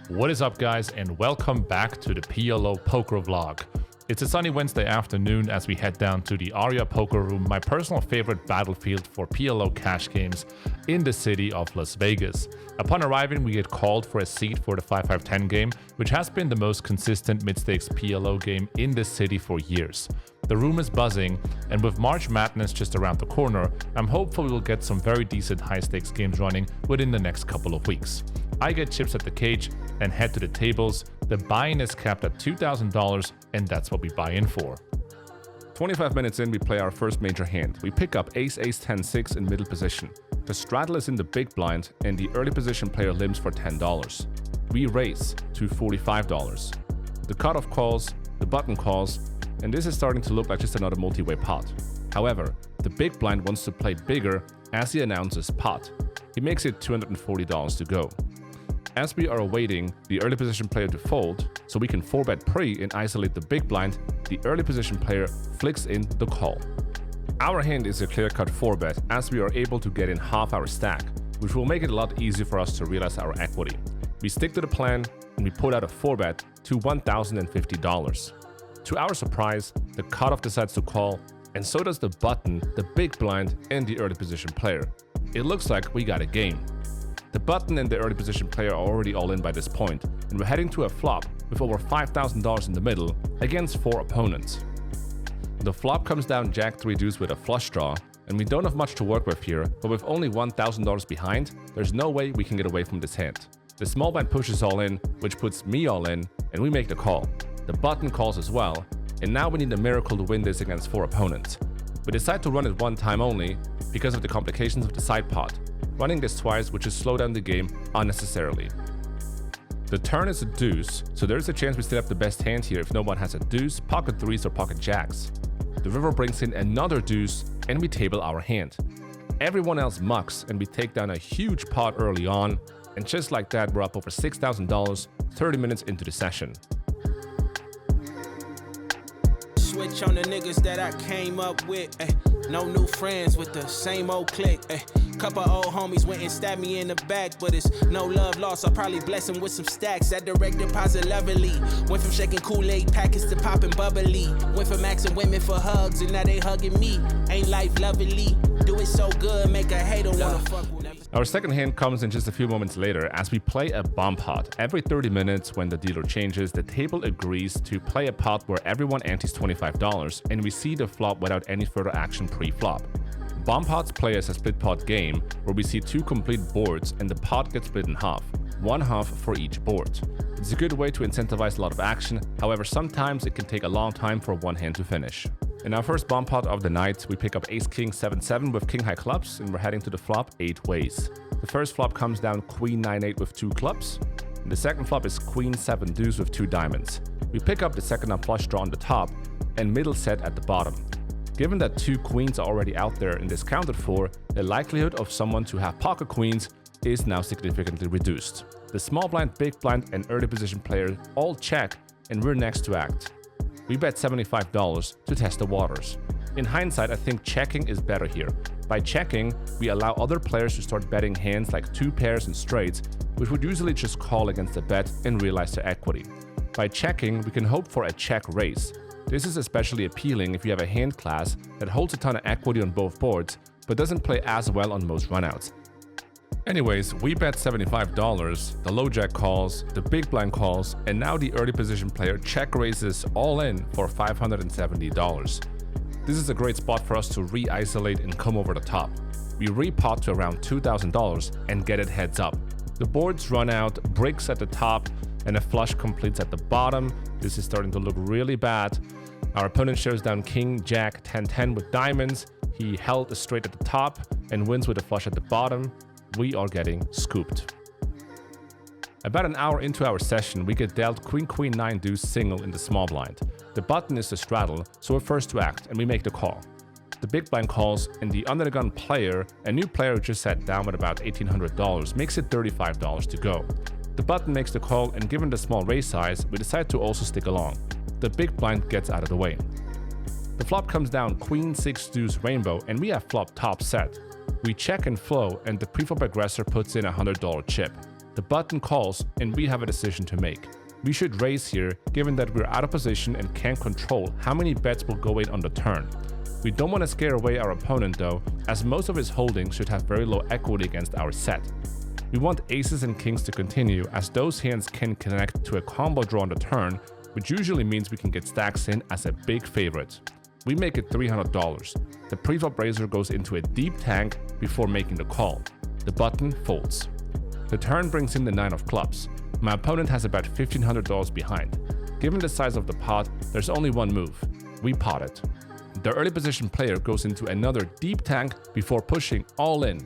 What is up, guys, and welcome back to the PLO Poker Vlog. It's a sunny Wednesday afternoon as we head down to the Aria Poker Room, my personal favorite battlefield for PLO cash games in the city of Las Vegas. Upon arriving, we get called for a seat for the 5-5-10 game, which has been the most consistent mid-stakes PLO game in this city for years. The room is buzzing, and with March Madness just around the corner, I'm hopeful we'll get some very decent high-stakes games running within the next couple of weeks. I get chips at the cage and head to the tables. The buy-in is capped at $2,000, and that's what we buy in for. 25 minutes in, we play our first major hand. We pick up ace, ace, 10, 6 in middle position. The straddle is in the big blind, and the early position player limps for $10. We raise to $45. The cutoff calls, the button calls, and this is starting to look like just another multi-way pot. However, the big blind wants to play bigger as he announces pot. He makes it $240 to go. As we are awaiting the early position player to fold, so we can 4-bet pre and isolate the big blind, the early position player flicks in the call. Our hand is a clear-cut 4-bet as we are able to get in half our stack, which will make it a lot easier for us to realize our equity. We stick to the plan and we put out a 4-bet to $1,050. To our surprise, the cutoff decides to call, and so does the button, the big blind, and the early position player. It looks like we got a game. The button and the early position player are already all in by this point, and we're heading to a flop with over $5,000 in the middle against 4 opponents. The flop comes down Jack 3 deuce with a flush draw, and we don't have much to work with here, but with only $1,000 behind, there's no way we can get away from this hand. The small blind pushes all in, which puts me all in, and we make the call. The button calls as well, and now we need a miracle to win this against 4 opponents. We decide to run it one time only because of the complications of the side pot. Running this twice would just slow down the game unnecessarily. The turn is a deuce, so there's a chance we still have the best hand here if no one has a deuce, pocket threes, or pocket jacks. The river brings in another deuce, and we table our hand. Everyone else mucks, and we take down a huge pot early on, and just like that, we're up over $6,000 30 minutes into the session. Switch on the niggas that I came up with, no new friends with the same old clique, Couple old homies went and stabbed me in the back, but it's no love lost. I'll probably bless them with some stacks. That direct deposit lovely. Went from shaking Kool-Aid packets to popping bubbly. Went from asking women for hugs and now they hugging me. Ain't life lovely? Do it so good, make a hater wanna fuck with me. Our second hand comes in just a few moments later as we play a bomb pot. Every 30 minutes when the dealer changes, the table agrees to play a pot where everyone antes $25 and we see the flop without any further action pre-flop. Bomb pots play as a split pot game where we see 2 complete boards and the pot gets split in half, 1 half for each board. It's a good way to incentivize a lot of action, however sometimes it can take a long time for one hand to finish. In our first bomb pot of the night, we pick up ace king 7-7 with king high clubs and we're heading to the flop 8 ways. The first flop comes down queen 9-8 with 2 clubs, and the second flop is queen 7 deuce with 2 diamonds. We pick up the second up flush draw on the top and middle set at the bottom. Given that 2 queens are already out there and discounted for, the likelihood of someone to have pocket queens is now significantly reduced. The small blind, big blind, and early position player all check, and we're next to act. We bet $75 to test the waters. In hindsight, I think checking is better here. By checking, we allow other players to start betting hands like 2 pairs and straights, which would usually just call against the bet and realize their equity. By checking, we can hope for a check raise. This is especially appealing if you have a hand class that holds a ton of equity on both boards, but doesn't play as well on most runouts. Anyways, we bet $75, the low jack calls, the big blind calls, and now the early position player check raises all in for $570. This is a great spot for us to re-isolate and come over the top. We repot to around $2,000 and get it heads up. The boards run out, bricks at the top, and a flush completes at the bottom. This is starting to look really bad. Our opponent shows down king, jack, 10-10 with diamonds. He held a straight at the top and wins with a flush at the bottom. We are getting scooped. About an hour into our session, we get dealt queen, queen, 9 deuce single in the small blind. The button is the straddle, so we're first to act and we make the call. The big blind calls, and the under the gun player, a new player who just sat down with about $1,800, makes it $35 to go. The button makes the call, and given the small raise size, we decide to also stick along. The big blind gets out of the way. The flop comes down queen 6 deuce rainbow, and we have flop top set. We check and flow, and the preflop aggressor puts in a $100 chip. The button calls and we have a decision to make. We should raise here, given that we're out of position and can't control how many bets will go in on the turn. We don't want to scare away our opponent though, as most of his holdings should have very low equity against our set. We want aces and kings to continue, as those hands can connect to a combo draw on the turn, which usually means we can get stacks in as a big favorite. We make it $300. The preflop raiser goes into a deep tank before making the call. The button folds. The turn brings in the 9 of clubs. My opponent has about $1,500 behind. Given the size of the pot, there's only one move. We pot it. The early position player goes into another deep tank before pushing all in.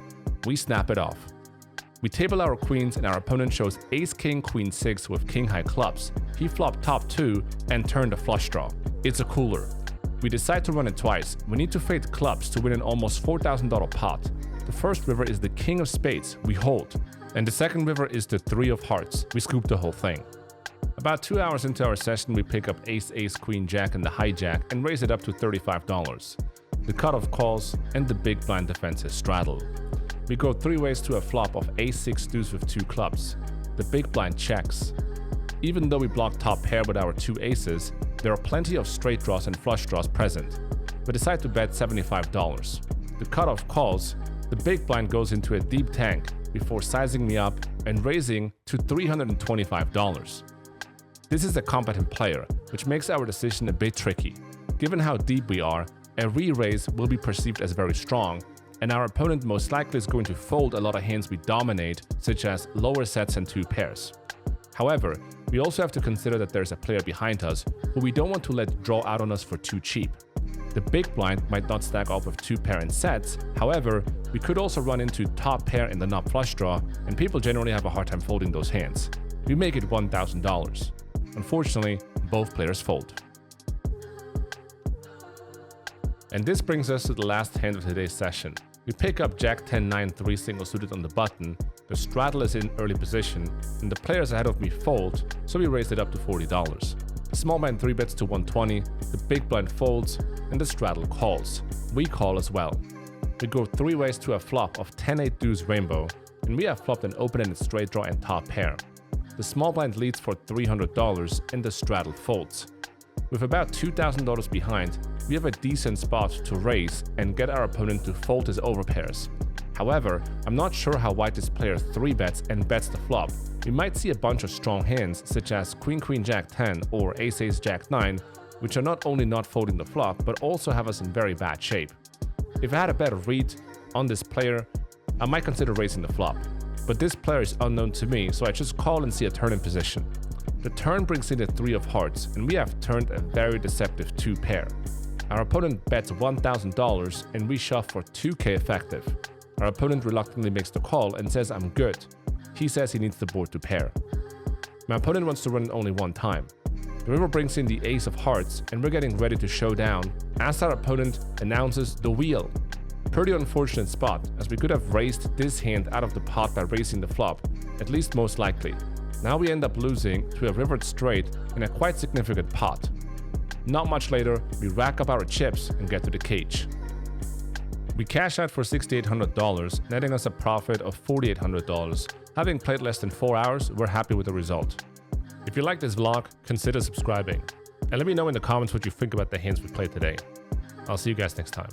We snap it off. We table our queens and our opponent shows ace king queen 6 with king high clubs. He flopped top 2 and turned a flush draw. It's a cooler. We decide to run it twice. We need to fade clubs to win an almost $4,000 pot. The first river is the king of spades. We hold. And the second river is the 3 of hearts. We scoop the whole thing. About 2 hours into our session, we pick up ace, ace, queen, jack, and the hijack and raise it up to $35. The cutoff calls and the big blind defenses straddle. We go 3 ways to a flop of ace-6 deuce with 2 clubs. The big blind checks. Even though we block top pair with our 2 aces, there are plenty of straight draws and flush draws present. We decide to bet $75. The cutoff calls. The big blind goes into a deep tank before sizing me up and raising to $325. This is a competent player, which makes our decision a bit tricky. Given how deep we are, a re-raise will be perceived as very strong, and our opponent most likely is going to fold a lot of hands we dominate, such as lower sets and 2 pairs. However, we also have to consider that there's a player behind us who we don't want to let draw out on us for too cheap. The big blind might not stack off with 2 pair and sets, however, we could also run into top pair in the nut flush draw, and people generally have a hard time folding those hands. We make it $1,000. Unfortunately, both players fold. And this brings us to the last hand of today's session. We pick up Jack 10-9 3 single suited on the button, the straddle is in early position, and the players ahead of me fold, so we raise it up to $40. The small blind 3 bets to 120, the big blind folds, and the straddle calls. We call as well. We go 3 ways to a flop of 10-8 deuce rainbow, and we have flopped an open-ended straight draw and top pair. The small blind leads for $300 and the straddle folds. With about $2,000 behind, we have a decent spot to raise and get our opponent to fold his overpairs. However, I'm not sure how wide this player 3 bets and bets the flop. We might see a bunch of strong hands such as queen queen jack 10 or ace ace jack 9, which are not only not folding the flop but also have us in very bad shape. If I had a better read on this player, I might consider raising the flop. But this player is unknown to me, so I just call and see a turn in position. The turn brings in the 3 of hearts, and we have turned a very deceptive 2 pair. Our opponent bets $1,000 and we shove for 2k effective. Our opponent reluctantly makes the call and says I'm good. He says he needs the board to pair. My opponent wants to run it only one time. The river brings in the ace of hearts and we're getting ready to show down as our opponent announces the wheel. Pretty unfortunate spot, as we could have raised this hand out of the pot by raising the flop, at least most likely. Now we end up losing to a rivered straight in a quite significant pot. Not much later, we rack up our chips and get to the cage. We cash out for $6,800, netting us a profit of $4,800. Having played less than 4 hours, we're happy with the result. If you like this vlog, consider subscribing. And let me know in the comments what you think about the hands we played today. I'll see you guys next time.